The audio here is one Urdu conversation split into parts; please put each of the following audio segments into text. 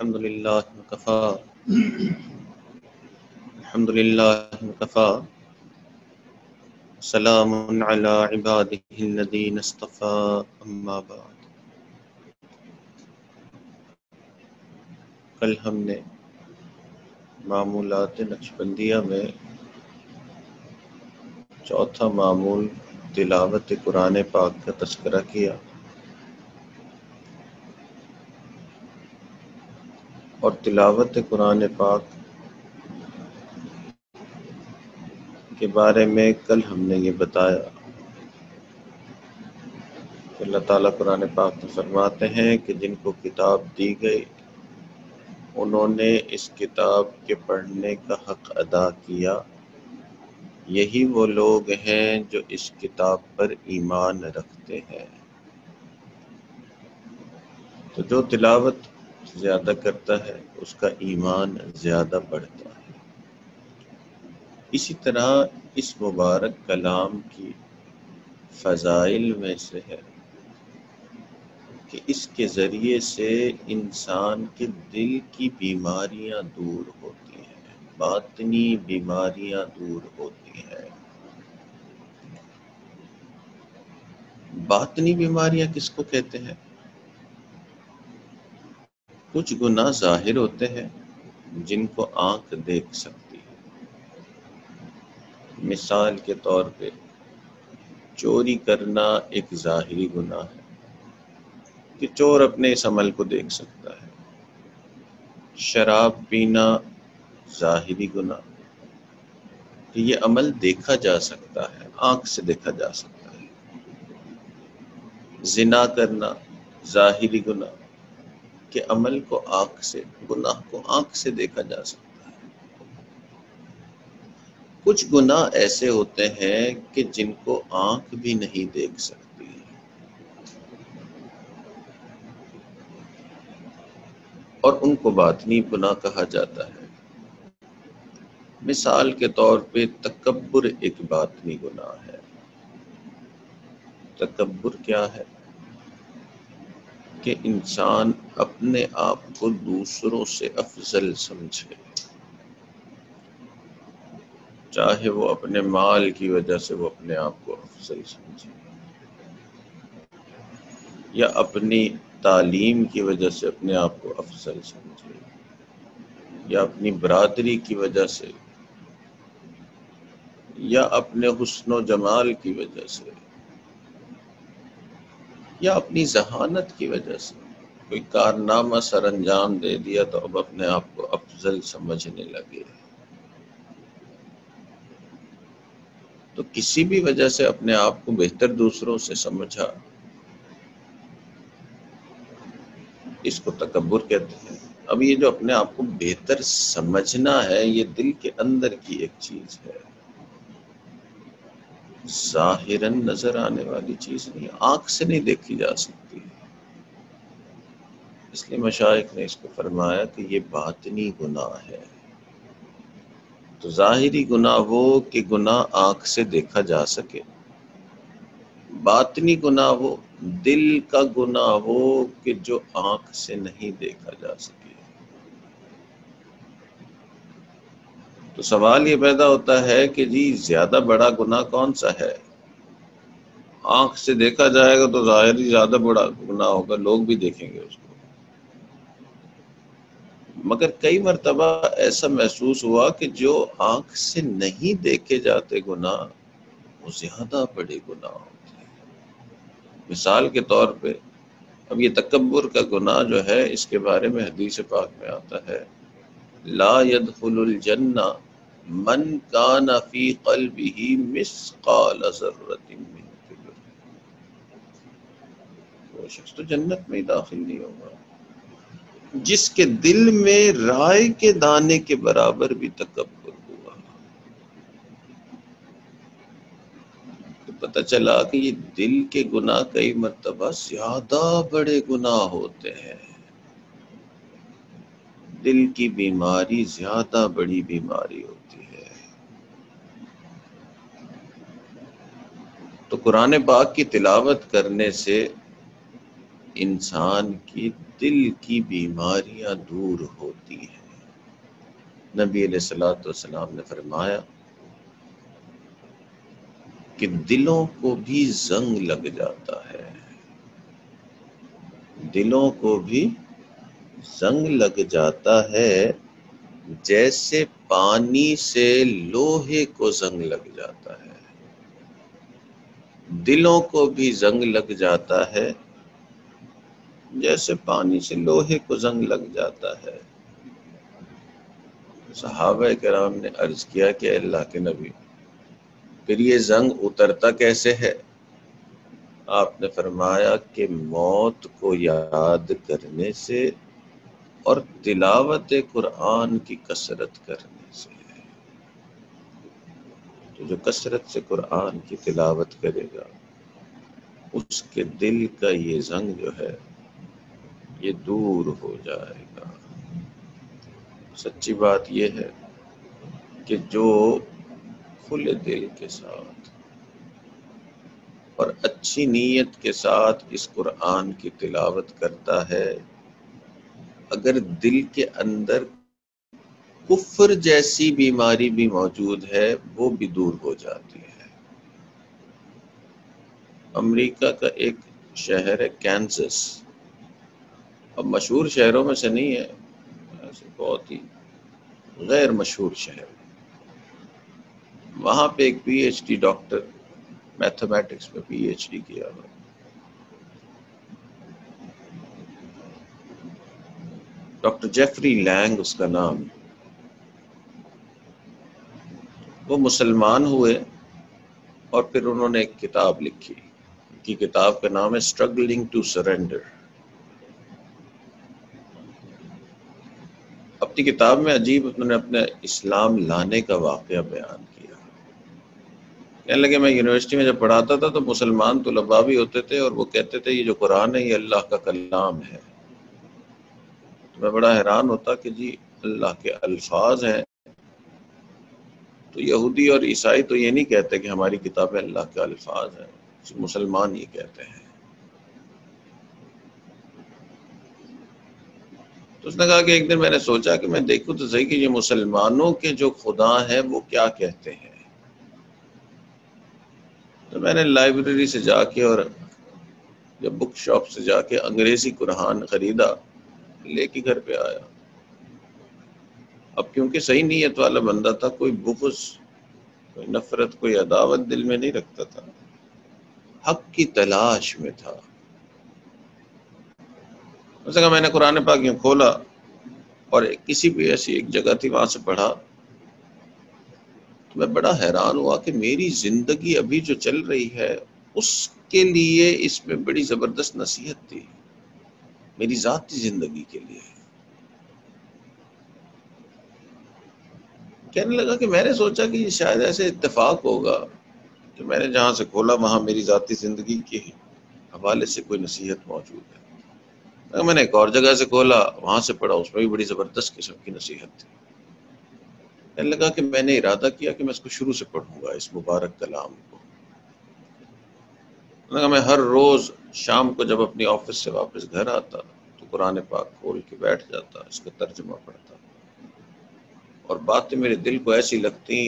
الحمد للہ وکفا الحمد للہ وکفا سلام علی عباده الذین اصطفى اما بعد۔ کل ہم نے معمولات نقشبندیہ میں چوتھا معمول تلاوت قرآن پاک کا تذکرہ کیا اور تلاوت قرآن پاک کے بارے میں کل ہم نے یہ بتایا کہ اللہ تعالیٰ قرآن پاک میں فرماتے ہیں کہ جن کو کتاب دی گئی انہوں نے اس کتاب کے پڑھنے کا حق ادا کیا، یہی وہ لوگ ہیں جو اس کتاب پر ایمان رکھتے ہیں۔ تو جو تلاوت زیادہ کرتا ہے اس کا ایمان زیادہ بڑھتا ہے۔ اسی طرح اس مبارک کلام کی فضائل میں سے ہے کہ اس کے ذریعے سے انسان کے دل کی بیماریاں دور ہوتی ہیں، باطنی بیماریاں دور ہوتی ہیں۔ باطنی بیماریاں کس کو کہتے ہیں؟ کچھ گناہ ظاہر ہوتے ہیں جن کو آنکھ دیکھ سکتی ہے، مثال کے طور پہ چوری کرنا ایک ظاہری گناہ ہے کہ چور اپنے اس عمل کو دیکھ سکتا ہے۔ شراب پینا ظاہری گناہ کہ یہ عمل دیکھا جا سکتا ہے، آنکھ سے دیکھا جا سکتا ہے۔ زنا کرنا ظاہری گناہ کہ عمل کو آنکھ سے، گناہ کو آنکھ سے دیکھا جا سکتا ہے۔ کچھ گناہ ایسے ہوتے ہیں کہ جن کو آنکھ بھی نہیں دیکھ سکتی، اور ان کو باطنی گناہ کہا جاتا ہے۔ مثال کے طور پہ تکبر ایک باطنی گناہ ہے۔ تکبر کیا ہے؟ کہ انسان اپنے آپ کو دوسروں سے افضل سمجھے، چاہے وہ اپنے مال کی وجہ سے وہ اپنے آپ کو افضل سمجھے، یا اپنی تعلیم کی وجہ سے اپنے آپ کو افضل سمجھے، یا اپنی برادری کی وجہ سے، یا اپنے حسن و جمال کی وجہ سے، یا اپنی ذہانت کی وجہ سے کوئی کارنامہ سر انجام دے دیا تو اب اپنے آپ کو افضل سمجھنے لگے۔ تو کسی بھی وجہ سے اپنے آپ کو بہتر دوسروں سے سمجھا، اس کو تکبر کہتے ہیں۔ اب یہ جو اپنے آپ کو بہتر سمجھنا ہے یہ دل کے اندر کی ایک چیز ہے، ظاہراً نظر آنے والی چیز نہیں، آنکھ سے نہیں دیکھی جا سکتی۔ اس لیے مشائخ نے اس کو فرمایا کہ یہ باطنی گناہ ہے۔ تو ظاہری گناہ وہ کہ گناہ آنکھ سے دیکھا جا سکے، باطنی گناہ وہ دل کا گناہ وہ کہ جو آنکھ سے نہیں دیکھا جا سکے۔ تو سوال یہ پیدا ہوتا ہے کہ جی زیادہ بڑا گناہ کون سا ہے؟ آنکھ سے دیکھا جائے گا تو ظاہری زیادہ بڑا گناہ ہوگا، لوگ بھی دیکھیں گے اس کو، مگر کئی مرتبہ ایسا محسوس ہوا کہ جو آنکھ سے نہیں دیکھے جاتے گناہ وہ زیادہ بڑے گناہ ہوتے ہیں۔ مثال کے طور پہ اب یہ تکبر کا گناہ جو ہے اس کے بارے میں حدیث پاک میں آتا ہے، لا يدخل الجنہ من کان فی قلبہ مثقال ذرۃ من کبر، وہ شخص تو جنت میں ہی داخل نہیں ہوگا جس کے دل میں رائے کے دانے کے برابر بھی تکبر ہوا۔ تو پتہ چلا کہ یہ دل کے گناہ کئی مرتبہ زیادہ بڑے گناہ ہوتے ہیں، دل کی بیماری زیادہ بڑی بیماری ہوتی ہے۔ تو قرآن پاک کی تلاوت کرنے سے انسان کی دل کی بیماریاں دور ہوتی ہیں۔ نبی علیہ الصلوۃ والسلام نے فرمایا کہ دلوں کو بھی زنگ لگ جاتا ہے، دلوں کو بھی زنگ لگ جاتا ہے جیسے پانی سے لوہے کو زنگ لگ جاتا ہے، دلوں کو بھی زنگ لگ جاتا ہے جیسے پانی سے لوہے کو زنگ لگ جاتا ہے۔ صحابہ کرام نے عرض کیا کہ اللہ کے نبی، پھر یہ زنگ اترتا کیسے ہے؟ آپ نے فرمایا کہ موت کو یاد کرنے سے اور تلاوت قرآن کی کثرت کرنے سے۔ تو جو کثرت سے قرآن کی تلاوت کرے گا اس کے دل کا یہ زنگ جو ہے یہ دور ہو جائے گا۔ سچی بات یہ ہے کہ جو کھلے دل کے ساتھ اور اچھی نیت کے ساتھ اس قرآن کی تلاوت کرتا ہے، اگر دل کے اندر کفر جیسی بیماری بھی موجود ہے وہ بھی دور ہو جاتی ہے۔ امریکہ کا ایک شہر ہے کینسس، اب مشہور شہروں میں سے نہیں ہے، ایسے بہت ہی غیر مشہور شہر، وہاں پہ ایک P H D doctor, mathematics میں پی ایچ ڈی کیا ہوا، ڈاکٹر جیفری لینگ اس کا نام، وہ مسلمان ہوئے اور پھر انہوں نے ایک کتاب لکھی، ان کی کتاب کا نام ہے اسٹرگلنگ ٹو سرینڈر۔ اپنی کتاب میں عجیب انہوں نے اپنے اسلام لانے کا واقعہ بیان کیا۔ کہنے لگے میں یونیورسٹی میں جب پڑھاتا تھا تو مسلمان طلباء بھی ہوتے تھے اور وہ کہتے تھے یہ جو قرآن ہے یہ اللہ کا کلام ہے، تو میں بڑا حیران ہوتا کہ جی اللہ کے الفاظ ہیں، تو یہودی اور عیسائی تو یہ نہیں کہتے کہ ہماری کتابیں اللہ کے الفاظ ہیں، مسلمان یہ کہتے ہیں۔ تو اس نے کہا کہ ایک دن میں نے سوچا کہ میں دیکھوں تو صحیح کہ یہ مسلمانوں کے جو خدا ہیں وہ کیا کہتے ہیں۔ تو میں نے لائبریری سے جا کے اور جب بک شاپ سے جا کے انگریزی قرآن خریدا، لے کے گھر پہ آیا۔ اب کیونکہ صحیح نیت والا بندہ تھا، کوئی بغض، کوئی نفرت، کوئی عداوت دل میں نہیں رکھتا تھا، حق کی تلاش میں تھا۔ اس نے کہا میں نے قرآن پاک یوں کھولا اور کسی بھی ایسی ایک جگہ تھی وہاں سے پڑھا، تو میں بڑا حیران ہوا کہ میری زندگی ابھی جو چل رہی ہے اس کے لیے اس میں بڑی زبردست نصیحت تھی، میری ذاتی زندگی کے لیے۔ کہنے لگا کہ میں نے سوچا کہ یہ شاید ایسے اتفاق ہوگا کہ میں نے جہاں سے کھولا وہاں میری ذاتی زندگی کے حوالے سے کوئی نصیحت موجود ہے۔ میں نے ایک اور جگہ سے کھولا، وہاں سے پڑھا، اس میں بھی بڑی زبردست قسم کی نصیحت تھی۔ کہنے لگا کہ میں نے ارادہ کیا کہ میں اس کو شروع سے پڑھوں گا، اس مبارک کلام کو۔ میں ہر روز شام کو جب اپنی آفس سے واپس گھر آتا تو قرآن پاک کھول کے بیٹھ جاتا، اس کا ترجمہ پڑھتا، اور باتیں میرے دل کو ایسی لگتی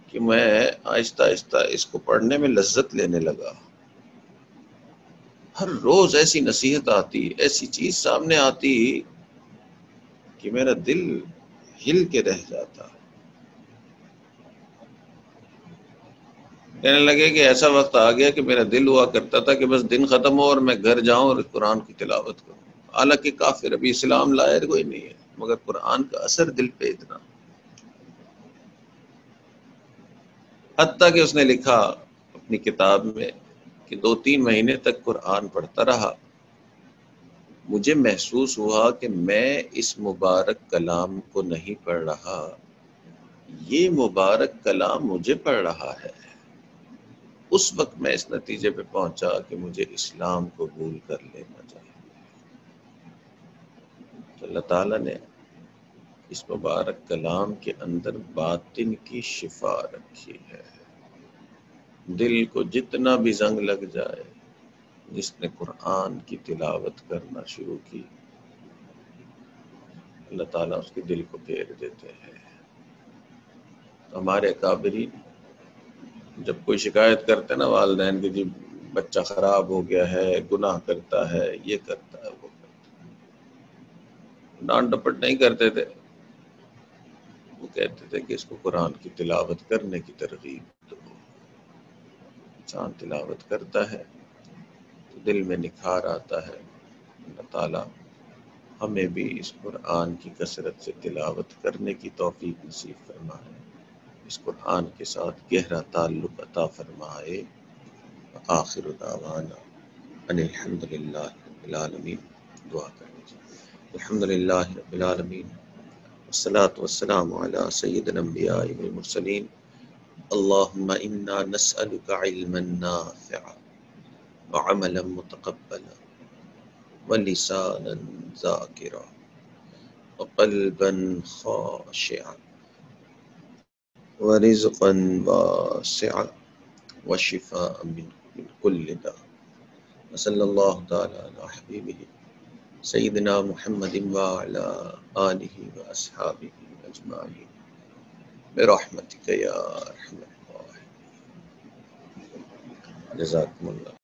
کہ میں آہستہ آہستہ اس کو پڑھنے میں لذت لینے لگا۔ ہر روز ایسی نصیحت آتی، ایسی چیز سامنے آتی کہ میرا دل ہل کے رہ جاتا۔ کہنے لگے کہ ایسا وقت آ گیا کہ میرا دل ہوا کرتا تھا کہ بس دن ختم ہو اور میں گھر جاؤں اور قرآن کی تلاوت کروں، حالانکہ کافر، ابھی اسلام لایا کوئی نہیں ہے، مگر قرآن کا اثر دل پہ اتنا۔ حتیٰ کہ اس نے لکھا اپنی کتاب میں کہ 2-3 مہینے تک قرآن پڑھتا رہا، مجھے محسوس ہوا کہ میں اس مبارک کلام کو نہیں پڑھ رہا، یہ مبارک کلام مجھے پڑھ رہا ہے۔ اس وقت میں اس نتیجے پہ پہنچا کہ مجھے اسلام قبول کر لینا چاہیے۔ تو اللہ تعالیٰ نے اس مبارک کلام کے اندر باطن کی شفا رکھی ہے۔ دل کو جتنا بھی زنگ لگ جائے، جس نے قرآن کی تلاوت کرنا شروع کی اللہ تعالیٰ اس کے دل کو پھیر دیتے ہیں۔ ہمارے اکابرین جب کوئی شکایت کرتے نا والدین کی، جی بچہ خراب ہو گیا ہے، گناہ کرتا ہے، یہ کرتا ہے، وہ کرتا ہے، ڈانٹ ڈپٹ نہیں کرتے تھے، وہ کہتے تھے کہ اس کو قرآن کی تلاوت کرنے کی ترغیب دو۔ انسان تلاوت کرتا ہے تو دل میں نکھار آتا ہے۔ اللہ تعالیٰ ہمیں بھی اس قرآن کی کثرت سے تلاوت کرنے کی توفیق نصیب فرمائے، اس قرآن کے ساتھ گہرا تعلق عطا فرمائے۔ آخر دعوانا ان الحمدللہ رب العالمین۔ دعا کریں۔ الحمدللہ رب العالمین والصلاة والسلام علی سید الانبیاء والمرسلین۔ اللہم انا نسألک علما نافعا وعملا متقبلا ولسانا ذاکرا وقلبا خاشعا ورزقا واسعا وشفاء من كل داء، وصلی اللہ تعالی علی حبیبہ سیدنا محمد وعلی آلہ واصحابہ اجمعین برحمتک یا ارحم الراحمین۔ جزاکم اللہ۔